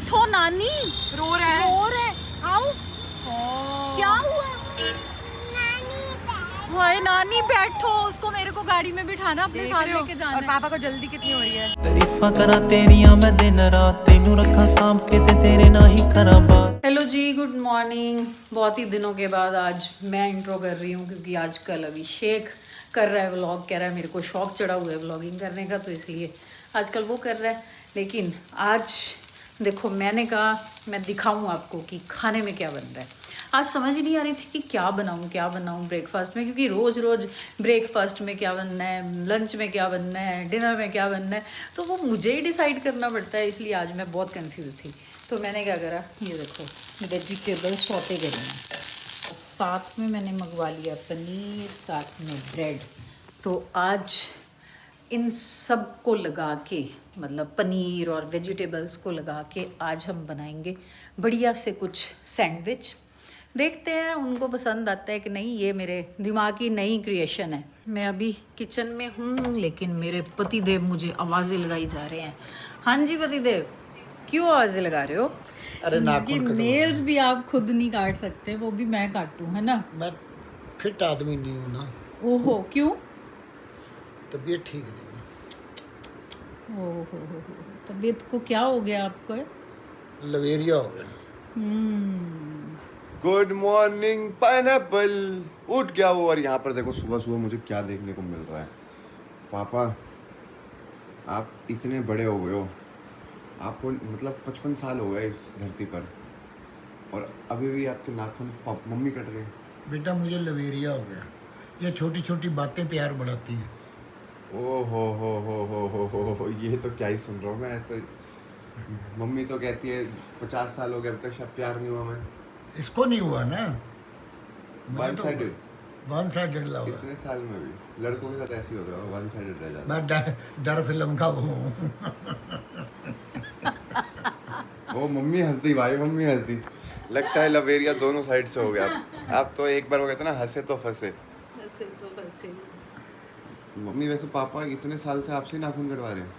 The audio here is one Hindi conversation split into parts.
बैठो नानी। रो रहा है। रो रहा है। आओ। क्या हुआ? हाय नानी बैठो, उसको मेरे को गाड़ी में बिठाना, अपने साथ लेके जाना और है। पापा को जल्दी कितनी हो रही है। तारीफां करा तेरियां मैं दिन रात, तेनू रखा सांभ के ते तेरे ना ही करा बात। हेलो जी, गुड मॉर्निंग। बहुत ही दिनों के बाद आज मैं इंट्रो कर रही हूँ, क्योंकि आजकल अभिषेक कर रहा है व्लॉग। कह रहा है मेरे को शौक चढ़ा हुआ है व्लॉगिंग करने का, तो इसलिए आजकल वो कर रहा है। लेकिन आज देखो, मैंने कहा मैं दिखाऊँ आपको कि खाने में क्या बन रहा है। आज समझ ही नहीं आ रही थी कि क्या बनाऊँ ब्रेकफास्ट में, क्योंकि रोज़ रोज़ ब्रेकफास्ट में क्या बनना है, लंच में क्या बनना है, डिनर में क्या बनना है, तो वो मुझे ही डिसाइड करना पड़ता है। इसलिए आज मैं बहुत कंफ्यूज थी। तो मैंने क्या करा, ये देखो वेजिटेबल सौते करना है, और साथ में मैंने मंगवा लिया पनीर, साथ में ब्रेड। तो आज इन सब को लगा के, मतलब पनीर और वेजिटेबल्स को लगा के आज हम बनाएंगे बढ़िया से कुछ सैंडविच। देखते हैं उनको पसंद आता है कि नहीं। ये मेरे दिमाग की नई क्रिएशन है। मैं अभी किचन में हूँ, लेकिन मेरे पतिदेव मुझे आवाज़ें लगाई जा रहे हैं। हाँ जी पतिदेव, क्यों आवाज़ें लगा रहे हो? अरे नाखून कटवा। नेल्स भी आप खुद नहीं काट सकते, वो भी मैं काटूँ, है ना? मैं फिट आदमी नहीं हूँ ना, ओहो, क्यों? तबीयत ठीक नहीं है। ओहो, तबीयत को क्या हो गया आपको? लवेरिया हो गया। Good morning pineapple. उठ गया वो, और यहाँ पर देखो सुबह सुबह मुझे क्या देखने को मिल रहा है। पापा, आप इतने बड़े हो गए हो, आपको मतलब 55 साल हो गए इस धरती पर, और अभी भी आपके नाखून मम्मी कट रहे हैं। बेटा मुझे लवेरिया हो गया। ये छोटी छोटी बातें प्यार बढ़ाती हैं। ओ हो, ये तो क्या ही सुन रहा हूँ मैं तो। मम्मी तो कहती है 50 साल हो गए अभी तक शायद प्यार नहीं हुआ। मैं इसको नहीं हुआ ना, one sided, one sided love. इतने साल में भी लड़कों के साथ ऐसे ही होता है, वन साइडेड रह जाता मैं डर फिल्म का वो हूँ। है। ओ मम्मी हंस दी भाई, मम्मी हंस दी। लगता है लवेरिया दोनों साइड से हो गया। अब तो एक बार हो गया था ना, हंसे तो फंसे। मम्मी वैसे पापा इतने साल से आपसे नाखून कटवा रहे हैं?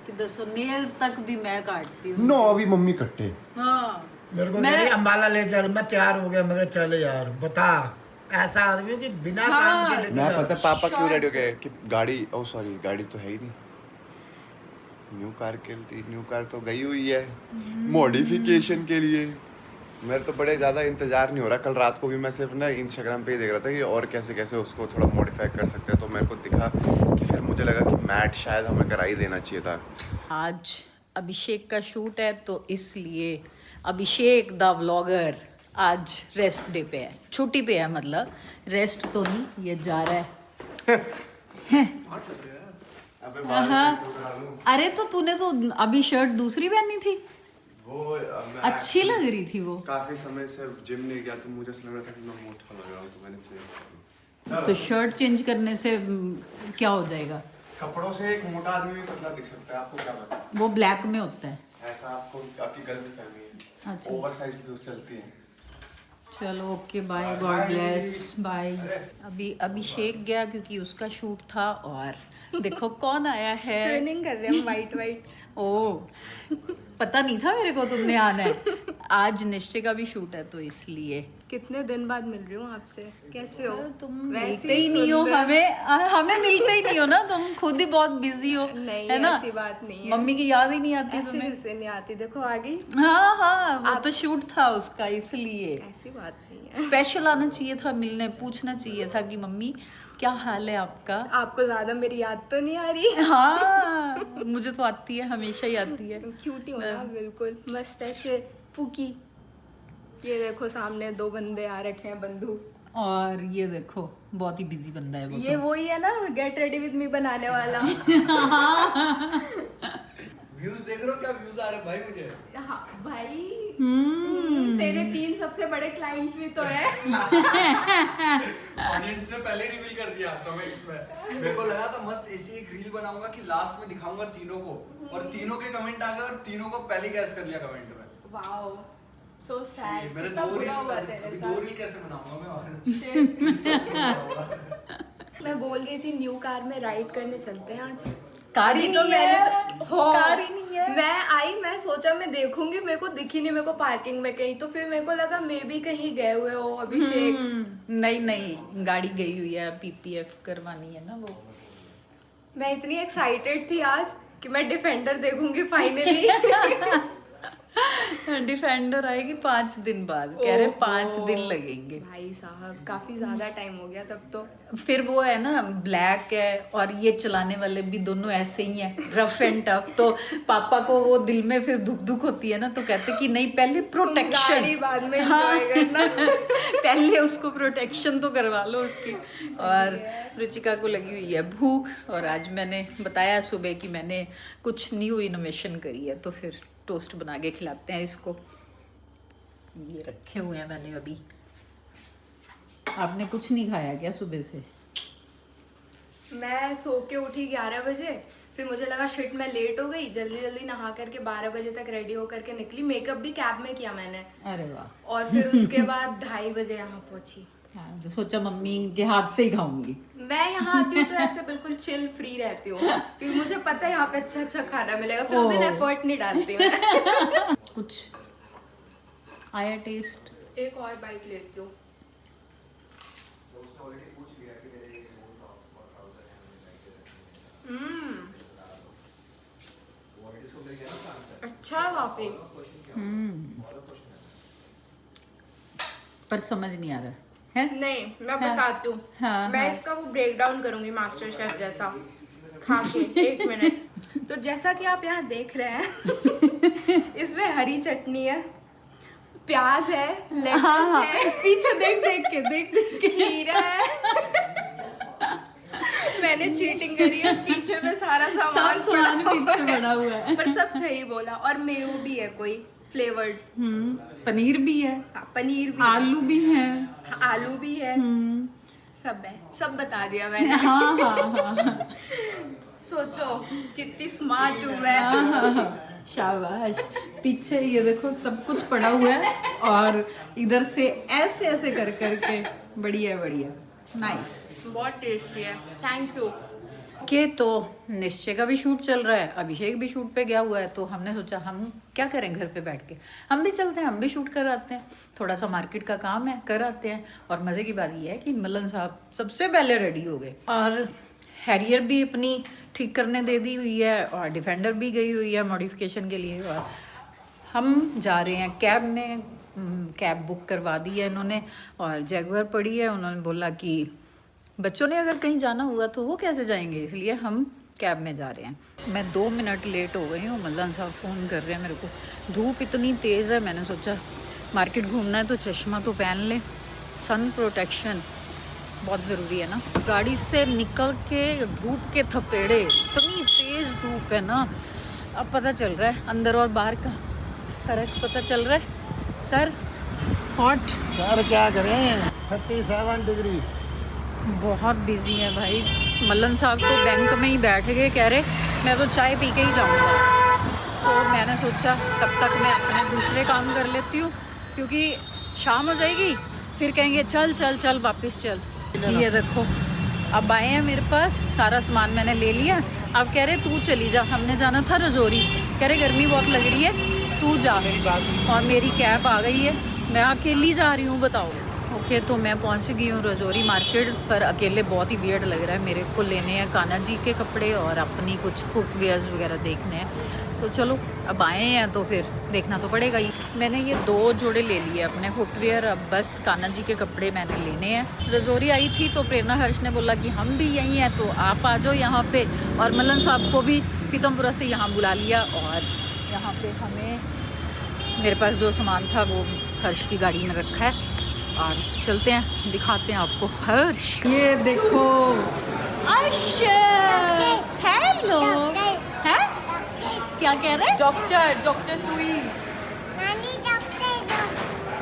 कि दसो, नेल्स तक भी मैं काटती हूँ। नो, अभी मम्मी कट्टे। हाँ, मेरे को मैं- मेरी अम्बाला ले चल, मैं तैयार हो गया। मैं कहा चल यार, बता ऐसा आदमी हो कि बिना काम के लेके मैं जा। पता है पापा क्यों रेडी हो गए कि गाड़ी, ओ सॉरी गाड़ी तो है ही नहीं, न्यू कार के लिए। न्यू कार तो गई हुई है मॉडिफिकेशन के लिए। मेरे तो बड़े ज़्यादा इंतज़ार नहीं हो रहा। कल रात को भी मैं सिर्फ ना इंस्टाग्राम पे ही देख रहा था कि और कैसे कैसे उसको थोड़ा मॉडिफाई कर सकते हैं, तो मेरे को दिखा कि फिर मुझे लगा कि मैट शायद हमें करा ही देना चाहिए था। आज अभिषेक का शूट है, तो इसलिए अभिषेक द व्लॉगर आज रेस्ट डे पे है, छुट्टी पे है। मतलब रेस्ट तो नहीं, ये जा रहा है। हाँ। अरे तो तूने तो अभी शर्ट दूसरी पहनी थी, वो अच्छी लग रही थी वो। काफ़ी समय से जिम नहीं गया, तो मुझे लग रहा था कि मैं मोटा लग रहा हूँ, तो मैंने चेंज किया। तो शर्ट चेंज करने से क्या हो जाएगा? कपड़ों से एक मोटा आदमी भी पतला दिख सकता है, आपको क्या पता? वो ब्लैक में होता है। ऐसा आपको, आपकी गलत फहमी है। अच्छा। ओवर साइज व्यूज चलती है। चलो okay, bye, god bless, bye. अभी अभिषेक गया क्योंकि उसका शूट था, और देखो कौन आया है। ट्रेनिंग कर रहे हैं वाइट। ओ, पता नहीं था मेरे को तुमने आना है। आज निश्चय का भी शूट है, तो इसलिए। कितने दिन बाद मिल रही हूँ आपसे, कैसे हो? तुम वैसे मिलते ही नहीं हो, सुंदर। हमें मिलते ही नहीं हो ना, तुम खुद ही बहुत बिजी हो। नहीं, है ना? ऐसी बात नहीं है। मम्मी की याद ही नहीं आती ऐसे तुम्हें? कैसे नहीं आती? देखो आ गई। हाँ, वो तो शूट था उसका, इसलिए ऐसी बात नहीं है। स्पेशल आना चाहिए था, मिलने, पूछना चाहिए था कि मम्मी क्या हाल है आपका। आपको ज्यादा मेरी याद तो नहीं आ रही? हाँ, मुझे तो आती है, हमेशा ही आती है। क्यूटी हो ना, बिल्कुल मस्त ऐसे पूकी। ये देखो सामने 2 बंदे आ रखे हैं, बंधु। और ये देखो बहुत ही बिजी बंदा है वो। ये वही है ना, गेट रेडी विद मी बनाने वाला। व्यूज देख रहे हो क्या व्यूज आ रहे हैं भाई मुझे? हाँ भाई, तेरे 3 सबसे बड़े क्लाइंट्स भी तो है। ऑडियंस ने पहले रिवील कर दिया कमेंट्स में। मेरे को लगा था मस्त ऐसी एक रील बनाऊंगा कि लास्ट में दिखाऊंगा तीनों को, और तीनों के कमेंट आ गए, और तीनों को पहले गैस कर लिया कमेंट में। Wow, so sad. मेरे कितना दो बुरा हुआ रील, तेरे अभी साथ। 2 रील कैसे बनाऊंगा मैं? और Shit. किसको बनाऊंगा? मैं बोल रही थी न्यू कार में राइड करने चलते हैं आज। कार ही अभी तो नहीं मैंने है, हाँ, कार ही नहीं है। मैं आई, मैं सोचा मैं देखूंगी, मेरे को दिखी नहीं मेरे को पार्किंग में कहीं, तो फिर मेरे को लगा मे भी कहीं गए हुए हो अभिषेक। नहीं नहीं, गाड़ी गई हुई है, PPF करवानी है ना वो। मैं इतनी एक्साइटेड थी आज कि मैं डिफेंडर देखूंगी फाइनली। डिफेंडर आएगी 5 दिन बाद, कह रहे 5 दिन लगेंगे। भाई साहब काफी ज्यादा टाइम हो गया तब तो। फिर वो है ना, ब्लैक है और ये चलाने वाले भी दोनों ऐसे ही हैं, रफ एंड टफ। तो पापा को वो दिल में फिर दुख दुख होती है ना, तो कहते कि नहीं पहले प्रोटेक्शन, गाड़ी बाद में enjoy करना। पहले उसको प्रोटेक्शन तो करवा लो उसकी। और रुचिका को लगी हुई है भूख, और आज मैंने बताया सुबह कि मैंने कुछ न्यू इनोवेशन करी है, तो फिर टोस्ट बना के खिलाते हैं इसको। ये रखे हुए हैं मैंने अभी। आपने कुछ नहीं खाया क्या सुबह से? मैं सो के उठी 11 बजे, फिर मुझे लगा शिट मैं लेट हो गई, जल्दी जल्दी नहा करके 12 बजे तक रेडी होकर के निकली। मेकअप भी कैब में किया मैंने, अरे वाह। और फिर उसके बाद 2:30 बजे यहाँ पहुंची। हाँ, तो सोचा मम्मी के हाथ से ही खाऊंगी। मैं यहाँ आती हूँ तो ऐसे बिल्कुल चिल फ्री रहती हूँ, क्योंकि मुझे पता है यहाँ पे अच्छा अच्छा खाना मिलेगा, फिर उस दिन ओह। एफर्ट नहीं डालती मैं। कुछ आया टेस्ट? एक और बाइट लेती हूँ। अच्छा है काफी, पर समझ नहीं आ रहा है। नहीं मैं बताती हूँ। हाँ, मैं हाँ। इसका वो ब्रेक डाउन करूंगी मास्टर शेफ जैसा खा के। 1 मिनट। तो जैसा कि आप यहाँ देख रहे हैं, इसमें हरी चटनी है, प्याज है, लेटस है, पीछे देख देख के खीरा है। मैंने चीटिंग करी है, पीछे में सारा सामान सामान पड़ा हुआ पीछे है। पड़ा हुआ है। पर सब सही बोला। और मेयो भी है कोई फ्लेवर्ड, पनीर भी है, पनीर भी है, आलू भी है। हाँ, आलू भी है, सब है, सब बता दिया मैंने। हाँ हाँ हाँ सोचो कितनी स्मार्ट हूँ मैं। शाबाश। पीछे ये देखो सब कुछ पड़ा हुआ है, और इधर से ऐसे ऐसे कर करके बढ़िया बढ़िया, नाइस। बहुत टेस्टी है, थैंक यू। के तो निश्चय का भी शूट चल रहा है, अभिषेक भी शूट पे गया हुआ है, तो हमने सोचा हम क्या करें घर पे बैठ के, हम भी चलते हैं, हम भी शूट कर आते हैं। थोड़ा सा मार्केट का काम है, कर आते हैं। और मज़े की बात यह है कि मिलन साहब सबसे पहले रेडी हो गए, और हैरियर भी अपनी ठीक करने दे दी हुई है, और डिफेंडर भी गई हुई है मॉडिफिकेशन के लिए। और हम जा रहे हैं कैब में, कैब बुक करवा दी है इन्होंने, और जैगुआर पड़ी है। उन्होंने बोला कि बच्चों ने अगर कहीं जाना हुआ तो वो कैसे जाएंगे, इसलिए हम कैब में जा रहे हैं। मैं 2 मिनट लेट हो गई हूँ, मल्लान साहब फ़ोन कर रहे हैं मेरे को। धूप इतनी तेज़ है, मैंने सोचा मार्केट घूमना है तो चश्मा तो पहन लें, सन प्रोटेक्शन बहुत ज़रूरी है ना। गाड़ी से निकल के धूप के थपेड़े, इतनी तेज़ धूप है ना। अब पता चल रहा है अंदर और बाहर का फ़र्क पता चल रहा है। सर हॉट, सर क्या करें, 37 डिग्री। बहुत बिजी है भाई। मल्लन साहब तो बैंक में ही बैठ गए, कह रहे मैं तो चाय पी के ही जाऊंगा। तो मैंने सोचा तब तक मैं अपने दूसरे काम कर लेती हूँ, क्योंकि शाम हो जाएगी, फिर कहेंगे चल चल चल वापस चल। ये देखो अब आए हैं मेरे पास, सारा सामान मैंने ले लिया। अब कह रहे तू चली जा, हमने जाना था रजौरी, कह रहे गर्मी बहुत लग रही है तू जा। और मेरी कैब आ गई है, मैं अकेली जा रही हूँ, बताओ। ओके, तो मैं पहुंच गई हूँ रजौरी मार्केट पर। अकेले बहुत ही वियर्ड लग रहा है मेरे को। लेने हैं कान्हा जी के कपड़े और अपनी कुछ फुटवेयर्स वगैरह देखने हैं। तो चलो अब आए हैं तो फिर देखना तो पड़ेगा ही। मैंने ये 2 जोड़े ले लिए अपने फुटवेयर, अब बस कान्हा जी के कपड़े मैंने लेने हैं। रजौरी आई थी तो प्रेरणा हर्ष ने बोला कि हम भी यहीं हैं तो आप आ जाओ यहाँ पे, और मल्लन साहब को भी पीतमपुरा से यहाँ बुला लिया। और यहाँ पे हमें, मेरे पास जो सामान था वो हर्ष की गाड़ी में रखा है, और चलते हैं दिखाते हैं आपको हर्ष। ये देखो हेलो, है क्या कह रहे हैं? डॉक्टर सुई।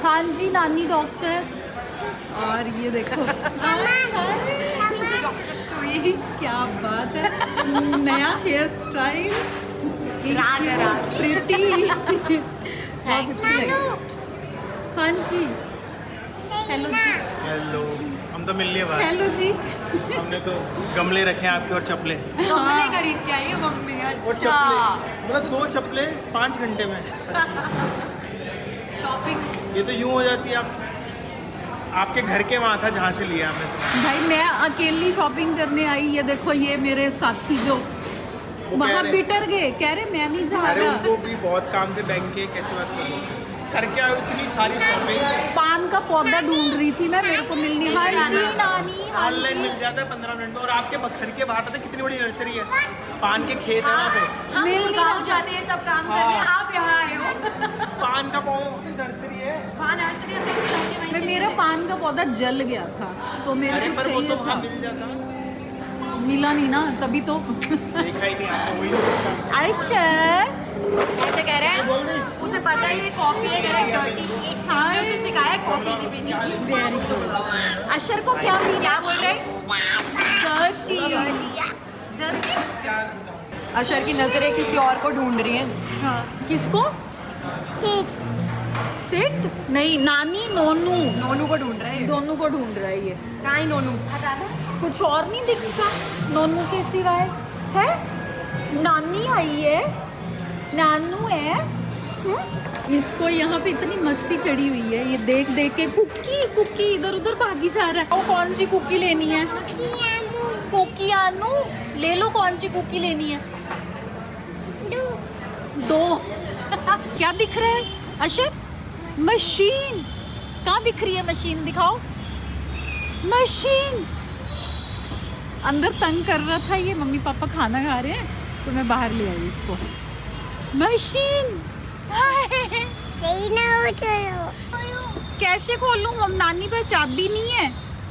हाँ जी नानी डॉक्टर। और ये देखो डॉक्टर सुई। क्या बात है, नया हेयर स्टाइल, प्रिटी। हाँ जी, हेलो जी। हेलो, हम तो मिल लिए बात। हेलो जी। हमने तो गमले रखे हैं आपके और चप्पलें गमले खरीद के आई है मम्मी। और अच्छा चप्पलें मतलब 2 चप्पलें 5 घंटे में। शॉपिंग। ये तो यूं हो जाती है आपके घर के वहाँ था जहाँ से लिया आपने सामान। भाई मैं अकेली शॉपिंग करने आई, ये देखो ये मेरे साथी जो वो कह वहाँ रहे- बिटर गए, कह रहे मैं नहीं जा अरे रहा। उनको भी बहुत काम थे बैंक के, कैसे बात करूँ करके आए इतनी सारी शॉपिंग। पान का पौधा ढूंढ रही थी मैं, मेरे को मिल नहीं। हाँ जी नानी, हाँ ऑनलाइन जी। मिल जाता है 15 मिनट में। और आपके घर के बाहर पता है कितनी बड़ी नर्सरी है, पान के खेत है वहाँ पे। हम मिल गाँव जाते हैं सब काम करने, हाँ। आप यहाँ आए हो। पान का पौधा नर्सरी है। वहाँ नर्सरी हम लोग जाते वहीं मैं से मेरा पान का पौधा जल गया था तो मेरे अरे को पर वो तो चाहिए वहाँ था, मिल जाता, मिला नहीं ना तभी तो। देखा ही नहीं आपने, वही नहीं सकता। आयशा ऐसे कह रहे हैं, उसे पता है ये कॉफी है, कह रहे हैं डर्टी। हमने उसे सिखाया है कॉफी नहीं पीनी। Very good. अशर को क्या पीना? क्या बोल रहे हैं? अशर की नजरें किसी और को ढूंढ रही हैं। हाँ किसको? सिट नहीं, नानी नोनू, नोनू को ढूंढ रहे हैं। दोनों को ढूंढ रहा है ये। कहाँ है नोनू? कुछ और नहीं दिखता नोनू के सिवाय है। नानी आई है, नानू है। इसको यहाँ पे इतनी मस्ती चढ़ी हुई है, ये देख देख के कुकी कुकी इधर उधर भागी जा रहा है। और कौन सी कुकी लेनी है? कुकी आनू ले लो, कौन सी कुकी लेनी है? दो। क्या दिख रहा है अशर? मशीन। कहाँ दिख रही है मशीन? दिखाओ मशीन। अंदर तंग कर रहा था ये, मम्मी पापा खाना खा रहे हैं तो मैं बाहर ले आई इसको। मशीन कैसे खोलूं? हम नानी पे चाबी नहीं है।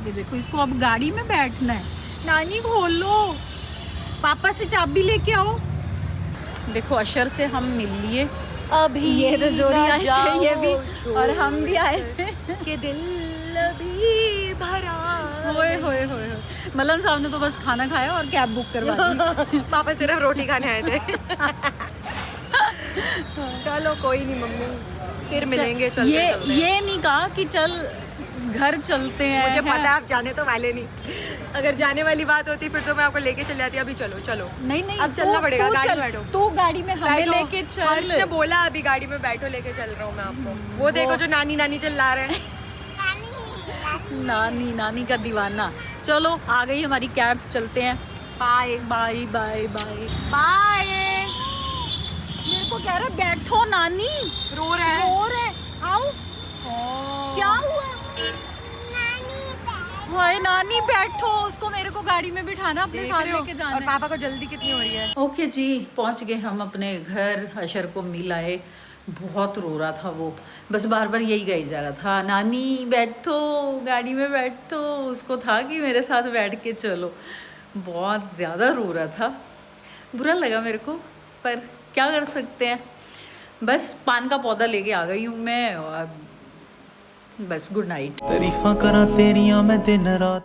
ये देखो इसको अब गाड़ी में बैठना है। नानी खोलो, पापा से चाबी लेके आओ। देखो अशर से हम मिल लिए अभी, ये रजोरी आए थे ये भी, और हम भी आए थे कि दिल अभी भरा। होए होए होए होए। मलन साहब ने तो बस खाना खाया और कैब बुक करवा दी। पापा सिर्फ रोटी खाने आए थे। चलो कोई नहीं मम्मी, फिर मिलेंगे। चलते चलते। ये नहीं कहा कि चल घर चलते हैं। मुझे पता है आप जाने तो वाले नहीं। अगर जाने वाली बात होती फिर तो मैं आपको लेके चल जाती। अभी चलो चलो। नहीं नहीं, अब चलना पड़ेगा, गाड़ी में चल, बैठो। तू गाड़ी में हमें बैठो। लेके हर्ष ने चल। बोला अभी गाड़ी में बैठो, लेके चल रहा हूँ मैं आपको। वो देखो जो नानी नानी चिल्ला रहे हैं। नानी नानी का दीवाना। चलो आ गई हमारी कैब, चलते हैं। Bye bye bye bye. Bye. मेरे को कह रहा बैठो नानी, रो रहे हैं। और है आओ। क्या हुआ? हाय नानी बैठो, उसको मेरे को गाड़ी में बिठाना, अपने देख साथ रहे हो? लेके जाना और है। पापा को जल्दी कितनी हो रही है। ओके जी, पहुंच गए हम अपने घर। अशर को मिल आए, बहुत रो रहा था वो, बस बार बार यही कही जा रहा था नानी बैठो, गाड़ी में बैठो। उसको था कि मेरे साथ बैठ के चलो, बहुत ज़्यादा रो रहा था। बुरा लगा मेरे को, पर क्या कर सकते हैं। बस पान का पौधा लेके आ गई हूँ मैं, और बस गुड नाइट। तारीफां करा तेरियां मैं दिन रात।